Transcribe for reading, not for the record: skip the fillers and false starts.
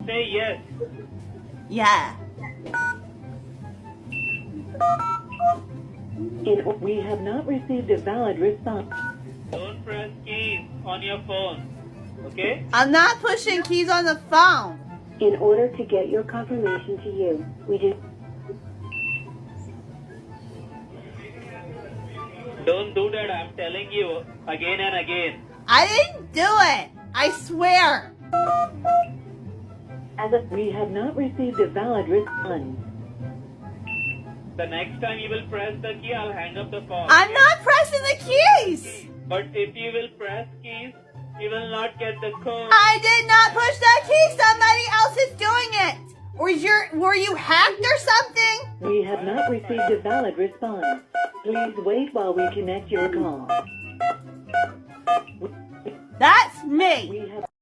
Say yes. Yeah. We have not received a valid response. Don't press keys on your phone. Okay? I'm not pushing keys on the phone. In order to get your confirmation to you, we do. Don't do that, I'm telling you again and again. I didn't do it. I swear. We have not received a valid response. The next time you will press the key, I'll hang up the phone. I'm not pressing the keys. But if you will press keys, you will not get the code. I did not push that key. Somebody else is doing it. Were you hacked or something? We have not received a valid response. Please wait while we connect your call. That's me. We have